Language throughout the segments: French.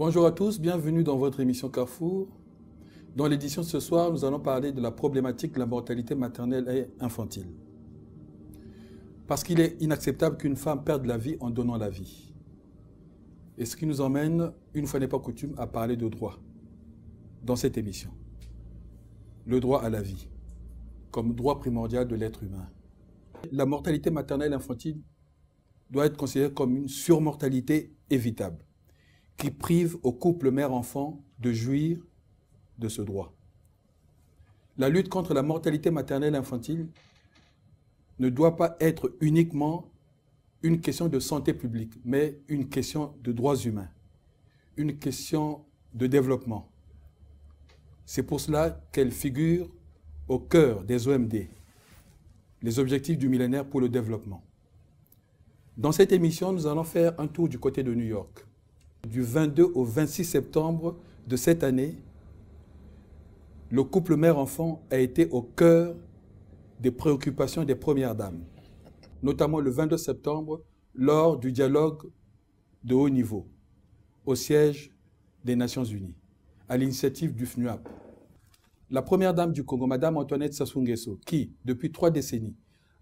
Bonjour à tous, bienvenue dans votre émission Carrefour. Dans l'édition de ce soir, nous allons parler de la problématique de la mortalité maternelle et infantile. Parce qu'il est inacceptable qu'une femme perde la vie en donnant la vie. Et ce qui nous emmène, une fois n'est pas coutume, à parler de droit dans cette émission. Le droit à la vie, comme droit primordial de l'être humain. La mortalité maternelle et infantile doit être considérée comme une surmortalité évitable, qui prive au couple mère-enfant de jouir de ce droit. La lutte contre la mortalité maternelle et infantile ne doit pas être uniquement une question de santé publique, mais une question de droits humains, une question de développement. C'est pour cela qu'elle figure au cœur des OMD, les objectifs du millénaire pour le développement. Dans cette émission, nous allons faire un tour du côté de New York. Du 22 au 26 septembre de cette année, le couple mère-enfant a été au cœur des préoccupations des premières dames, notamment le 22 septembre lors du dialogue de haut niveau au siège des Nations Unies, à l'initiative du FNUAP. La première dame du Congo, Madame Antoinette Sassou Nguesso, qui, depuis 3 décennies,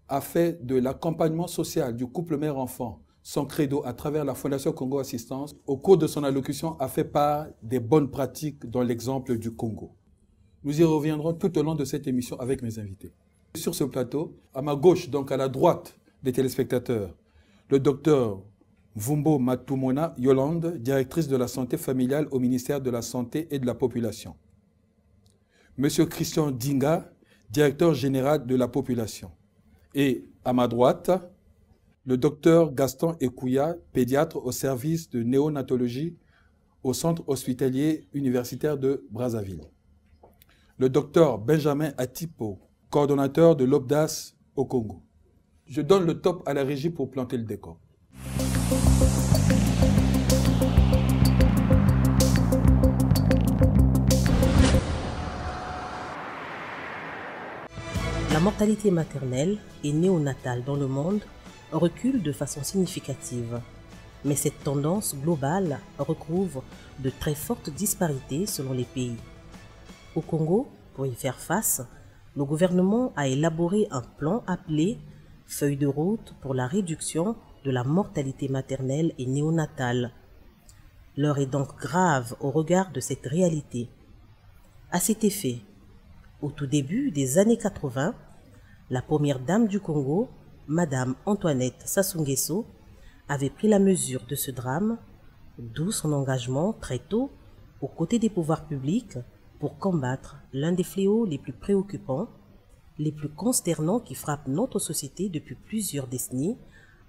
a fait de l'accompagnement social du couple mère-enfant son credo à travers la Fondation Congo Assistance, au cours de son allocution, a fait part des bonnes pratiques dans l'exemple du Congo. Nous y reviendrons tout au long de cette émission avec mes invités. Sur ce plateau, à ma gauche, donc à la droite des téléspectateurs, le docteur Mvumbo Matumona Yolande, directrice de la santé familiale au ministère de la Santé et de la Population. Monsieur Christian Dinga, directeur général de la population. Et à ma droite, le docteur Gaston Ekouya, pédiatre au service de néonatologie au centre hospitalier universitaire de Brazzaville. Le docteur Benjamin Atipo, coordonnateur de l'OBDAS au Congo. Je donne le top à la régie pour planter le décor. La mortalité maternelle et néonatale dans le monde recule de façon significative. Mais cette tendance globale recouvre de très fortes disparités selon les pays. Au Congo, pour y faire face, le gouvernement a élaboré un plan appelé « Feuille de route pour la réduction de la mortalité maternelle et néonatale ». L'heure est donc grave au regard de cette réalité. À cet effet, au tout début des années 80, la première dame du Congo, Madame Antoinette Sassou Nguesso, avait pris la mesure de ce drame, d'où son engagement très tôt aux côtés des pouvoirs publics pour combattre l'un des fléaux les plus préoccupants, les plus consternants qui frappent notre société depuis plusieurs décennies,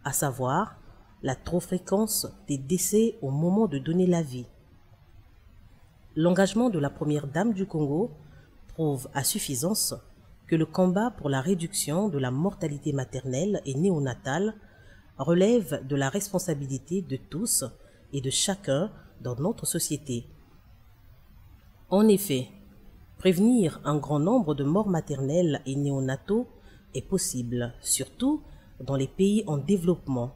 à savoir la trop fréquence des décès au moment de donner la vie. L'engagement de la première dame du Congo prouve à suffisance que le combat pour la réduction de la mortalité maternelle et néonatale relève de la responsabilité de tous et de chacun dans notre société. En effet, prévenir un grand nombre de morts maternelles et néonataux est possible, surtout dans les pays en développement.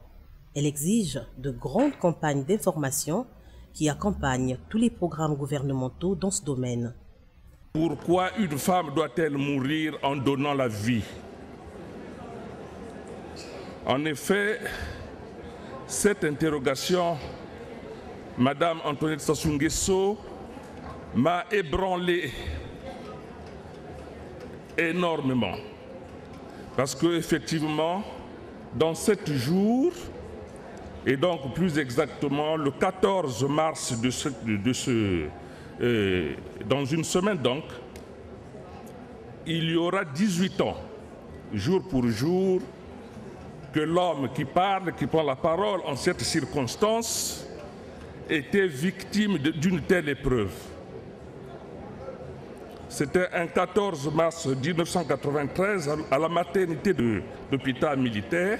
Elle exige de grandes campagnes d'information qui accompagnent tous les programmes gouvernementaux dans ce domaine. Pourquoi une femme doit-elle mourir en donnant la vie? En effet, cette interrogation, Madame Antoinette Sassou Nguesso, m'a ébranlé énormément. Parce qu'effectivement, dans 7 jours, et donc plus exactement le 14 mars dans une semaine donc, il y aura 18 ans, jour pour jour, que l'homme qui parle, qui prend la parole en cette circonstance, était victime d'une telle épreuve. C'était un 14 mars 1993, à la maternité de l'hôpital militaire,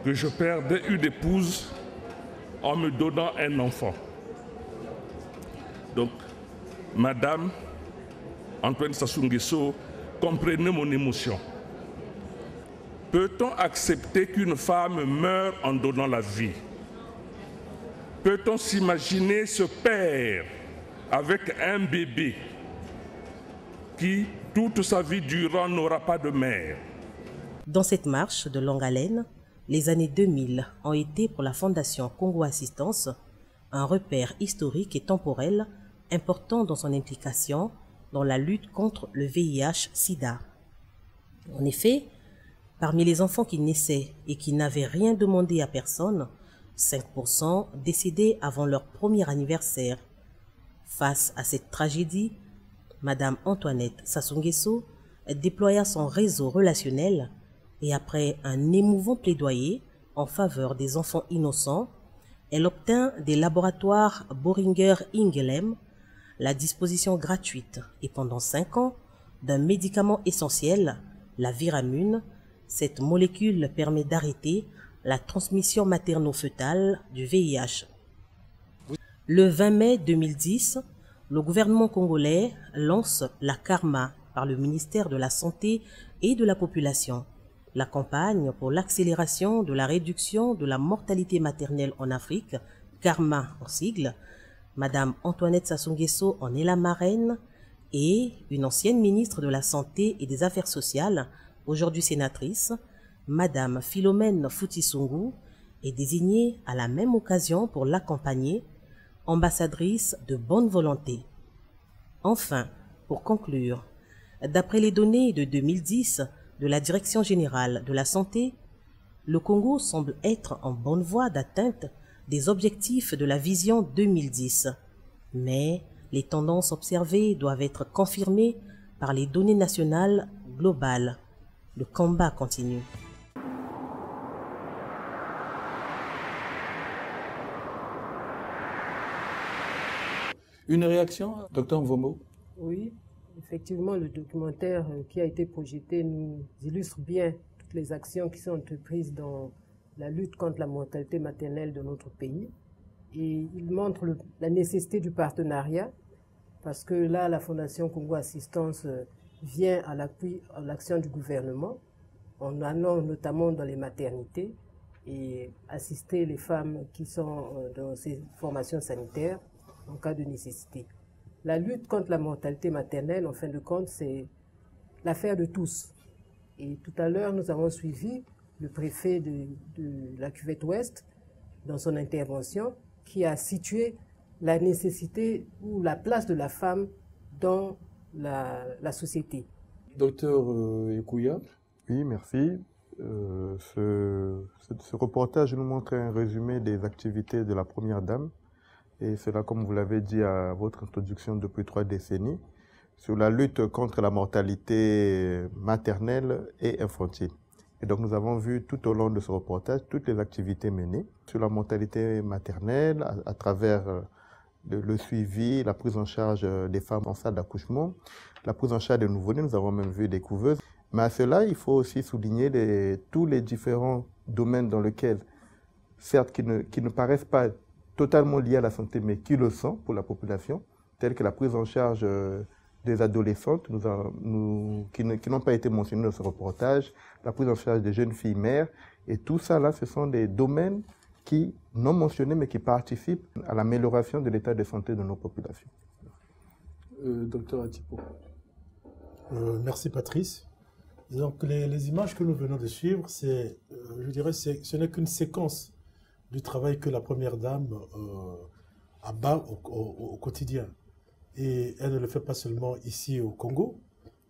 que je perdais une épouse en me donnant un enfant. Donc, Madame Antoine Sassou Nguesso, comprenez mon émotion. Peut-on accepter qu'une femme meure en donnant la vie? Peut-on s'imaginer ce père avec un bébé qui, toute sa vie durant, n'aura pas de mère? Dans cette marche de longue haleine, les années 2000 ont été pour la Fondation Congo Assistance un repère historique et temporel important dans son implication dans la lutte contre le VIH-Sida. En effet, parmi les enfants qui naissaient et qui n'avaient rien demandé à personne, 5% décédaient avant leur premier anniversaire. Face à cette tragédie, Madame Antoinette Sassou Nguesso déploya son réseau relationnel et après un émouvant plaidoyer en faveur des enfants innocents, elle obtint des laboratoires Boehringer Ingelheim la disposition gratuite et pendant 5 ans d'un médicament essentiel, la viramune. Cette molécule permet d'arrêter la transmission materno-fœtale du VIH. Le 20 mai 2010, le gouvernement congolais lance la Karma par le ministère de la Santé et de la Population, la campagne pour l'accélération de la réduction de la mortalité maternelle en Afrique, Karma en sigle. Madame Antoinette Sassou Nguesso en est la marraine et une ancienne ministre de la Santé et des Affaires sociales, aujourd'hui sénatrice, Madame Philomène Foutissoungou, est désignée à la même occasion pour l'accompagner, ambassadrice de bonne volonté. Enfin, pour conclure, d'après les données de 2010 de la Direction générale de la santé, le Congo semble être en bonne voie d'atteinte des objectifs de la vision 2010. Mais les tendances observées doivent être confirmées par les données nationales globales. Le combat continue. Une réaction, Dr Mvomo? Oui, effectivement, le documentaire qui a été projeté nous illustre bien toutes les actions qui sont entreprises dans la lutte contre la mortalité maternelle de notre pays. Et il montre la nécessité du partenariat, parce que là, la Fondation Congo Assistance vient à l'appui à l'action du gouvernement, en allant notamment dans les maternités et assister les femmes qui sont dans ces formations sanitaires en cas de nécessité. La lutte contre la mortalité maternelle, en fin de compte, c'est l'affaire de tous. Et tout à l'heure, nous avons suivi le préfet de la Cuvette Ouest dans son intervention, qui a situé la nécessité ou la place de la femme dans la société. Docteur Ekouya? Oui, merci. Ce reportage nous montre un résumé des activités de la Première Dame. Et cela, comme vous l'avez dit à votre introduction depuis 3 décennies, sur la lutte contre la mortalité maternelle et infantile. Et donc nous avons vu tout au long de ce reportage toutes les activités menées sur la mortalité maternelle à travers le suivi, la prise en charge des femmes en salle d'accouchement, la prise en charge des nouveau-nés, nous avons même vu des couveuses. Mais à cela, il faut aussi souligner tous les différents domaines dans lesquels, certes, qui ne paraissent pas totalement liés à la santé, mais qui le sont pour la population, tels que la prise en charge des adolescentes qui n'ont pas été mentionnées dans ce reportage, la prise en charge des jeunes filles mères, et tout ça là, ce sont des domaines qui, non mentionnés, mais qui participent à l'amélioration de l'état de santé de nos populations. Docteur Atipo. Merci Patrice. Et donc les images que nous venons de suivre, je dirais, ce n'est qu'une séquence du travail que la Première Dame abat au quotidien. Et elle ne le fait pas seulement ici au Congo.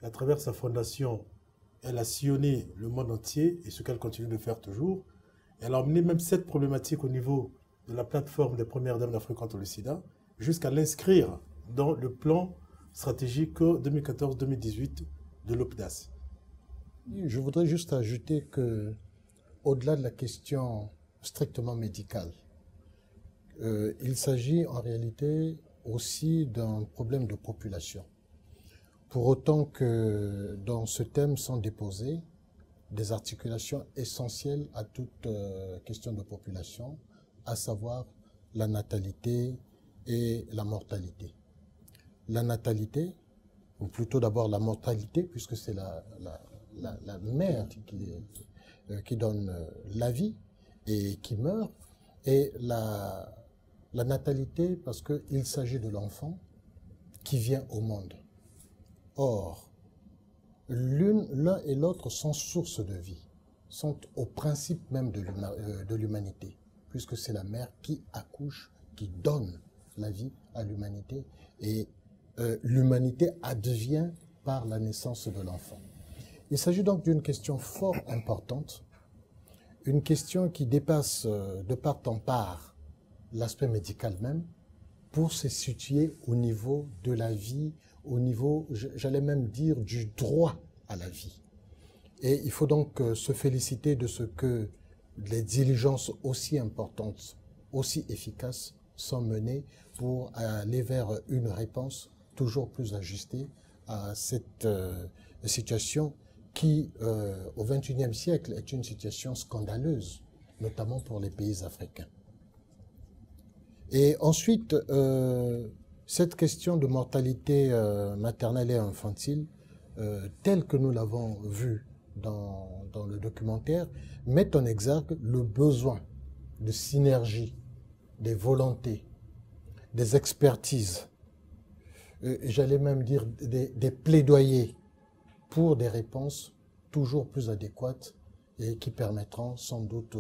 À travers sa fondation, elle a sillonné le monde entier et ce qu'elle continue de faire toujours. Elle a emmené même cette problématique au niveau de la plateforme des Premières Dames d'Afrique contre le sida jusqu'à l'inscrire dans le plan stratégique 2014-2018 de l'OPDAS. Je voudrais juste ajouter que, au-delà de la question strictement médicale, il s'agit en réalité aussi d'un problème de population. Pour autant que dans ce thème sont déposées des articulations essentielles à toute question de population, à savoir la natalité et la mortalité. La natalité, ou plutôt d'abord la mortalité, puisque c'est la mère qui donne la vie et qui meurt, et La natalité, parce qu'il s'agit de l'enfant qui vient au monde. Or, l'un et l'autre sont source de vie, sont au principe même de l'humanité, puisque c'est la mère qui accouche, qui donne la vie à l'humanité, et l'humanité advient par la naissance de l'enfant. Il s'agit donc d'une question fort importante, une question qui dépasse de part en part l'aspect médical même, pour se situer au niveau de la vie, au niveau, j'allais même dire, du droit à la vie. Et il faut donc se féliciter de ce que les diligences aussi importantes, aussi efficaces sont menées pour aller vers une réponse toujours plus ajustée à cette situation qui, au XXIe siècle, est une situation scandaleuse, notamment pour les pays africains. Et ensuite, cette question de mortalité maternelle et infantile, telle que nous l'avons vue dans le documentaire, met en exergue le besoin de synergie, des volontés, des expertises, j'allais même dire des plaidoyers pour des réponses toujours plus adéquates et qui permettront sans doute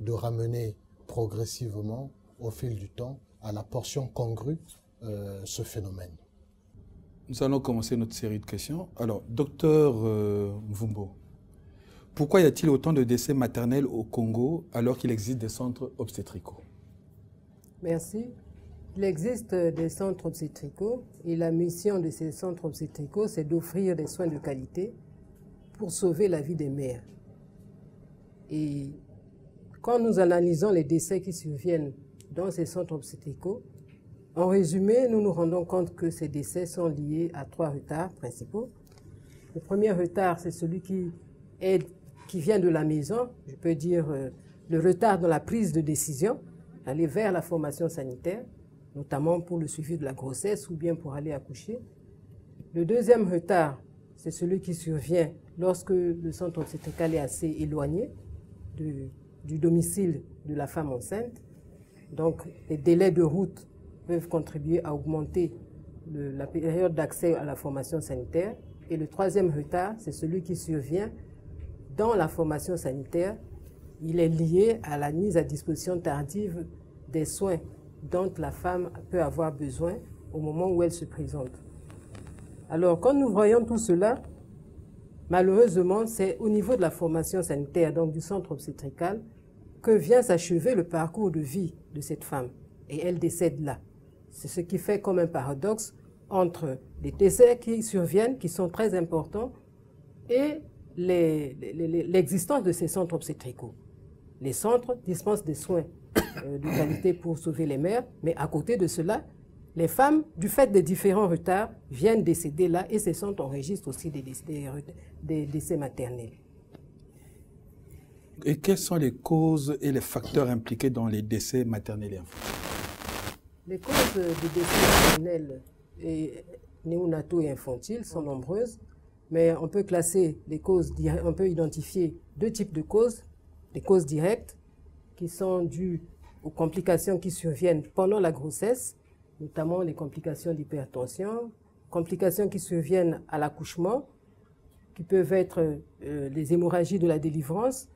de ramener progressivement au fil du temps à la portion congrue ce phénomène. Nous allons commencer notre série de questions. Alors, docteur Mvumbo, pourquoi y a-t-il autant de décès maternels au Congo alors qu'il existe des centres obstétricaux? Merci. Il existe des centres obstétricaux et la mission de ces centres obstétricaux, c'est d'offrir des soins de qualité pour sauver la vie des mères. Et quand nous analysons les décès qui surviennent dans ces centres obstétricaux, en résumé, nous nous rendons compte que ces décès sont liés à 3 retards principaux. Le premier retard, c'est celui qui vient de la maison, je peux dire le retard dans la prise de décision, aller vers la formation sanitaire, notamment pour le suivi de la grossesse ou bien pour aller accoucher. Le deuxième retard, c'est celui qui survient lorsque le centre obstétrical est assez éloigné du domicile de la femme enceinte. Donc, les délais de route peuvent contribuer à augmenter la période d'accès à la formation sanitaire. Et le troisième retard, c'est celui qui survient dans la formation sanitaire. Il est lié à la mise à disposition tardive des soins dont la femme peut avoir besoin au moment où elle se présente. Alors, quand nous voyons tout cela, malheureusement, c'est au niveau de la formation sanitaire, donc du centre obstétrical, que vient s'achever le parcours de vie de cette femme. Et elle décède là. C'est ce qui fait comme un paradoxe entre les décès qui surviennent, qui sont très importants, et l'existence de ces centres obstétricaux. Les centres dispensent des soins de qualité pour sauver les mères, mais à côté de cela, les femmes, du fait des différents retards, viennent décéder là et ces centres enregistrent aussi des décès maternels. Et quelles sont les causes et les facteurs impliqués dans les décès maternels et infantiles? Les causes des décès maternels et néonataux et infantiles sont nombreuses, mais on peut classer les causes, on peut identifier 2 types de causes. Les causes directes qui sont dues aux complications qui surviennent pendant la grossesse, notamment les complications d'hypertension, complications qui surviennent à l'accouchement, qui peuvent être les hémorragies de la délivrance.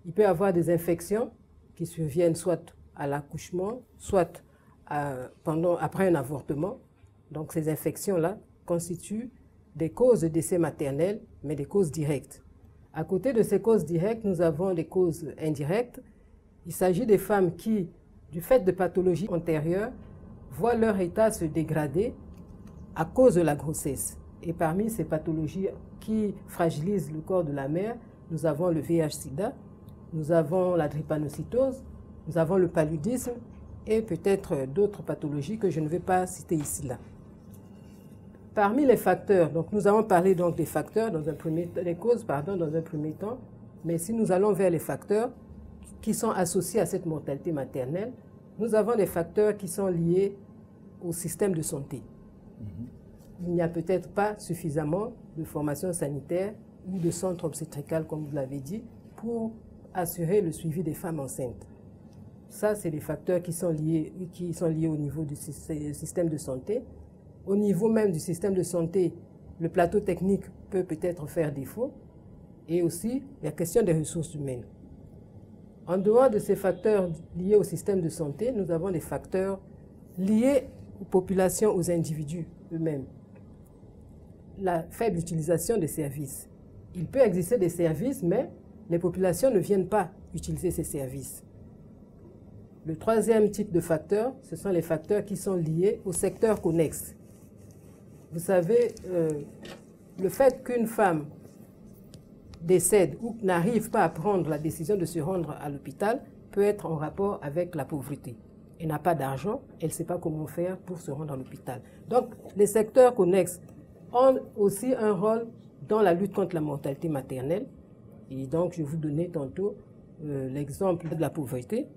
Il peut y avoir des infections qui surviennent soit à l'accouchement, soit après un avortement. Donc ces infections-là constituent des causes de décès maternels, mais des causes directes. À côté de ces causes directes, nous avons des causes indirectes. Il s'agit des femmes qui, du fait de pathologies antérieures, voient leur état se dégrader à cause de la grossesse. Et parmi ces pathologies qui fragilisent le corps de la mère, nous avons le VIH-Sida, nous avons la drépanocytose, nous avons le paludisme et peut-être d'autres pathologies que je ne vais pas citer ici là. Parmi les facteurs, donc nous avons parlé donc des facteurs des causes dans un premier temps, mais si nous allons vers les facteurs qui sont associés à cette mortalité maternelle, nous avons des facteurs qui sont liés au système de santé. Il n'y a peut-être pas suffisamment de formation sanitaire ou de centre obstétrical, comme vous l'avez dit, pour assurer le suivi des femmes enceintes. Ça, c'est des facteurs qui sont liés au niveau du système de santé. Au niveau même du système de santé, le plateau technique peut peut-être faire défaut. Et aussi, la question des ressources humaines. En dehors de ces facteurs liés au système de santé, nous avons des facteurs liés aux populations, aux individus eux-mêmes. La faible utilisation des services. Il peut exister des services, mais les populations ne viennent pas utiliser ces services. Le troisième type de facteurs, ce sont les facteurs qui sont liés au secteur connexe. Vous savez, le fait qu'une femme décède ou n'arrive pas à prendre la décision de se rendre à l'hôpital peut être en rapport avec la pauvreté. Elle n'a pas d'argent, elle ne sait pas comment faire pour se rendre à l'hôpital. Donc, les secteurs connexes ont aussi un rôle dans la lutte contre la mortalité maternelle. Et donc, je vais vous donner tantôt l'exemple de la pauvreté,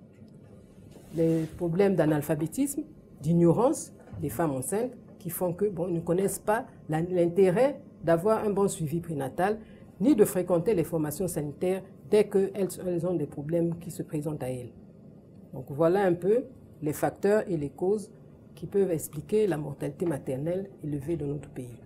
les problèmes d'analphabétisme, d'ignorance des femmes enceintes qui font que, bon, ils ne connaissent pas l'intérêt d'avoir un bon suivi prénatal, ni de fréquenter les formations sanitaires dès qu'elles ont des problèmes qui se présentent à elles. Donc voilà un peu les facteurs et les causes qui peuvent expliquer la mortalité maternelle élevée dans notre pays.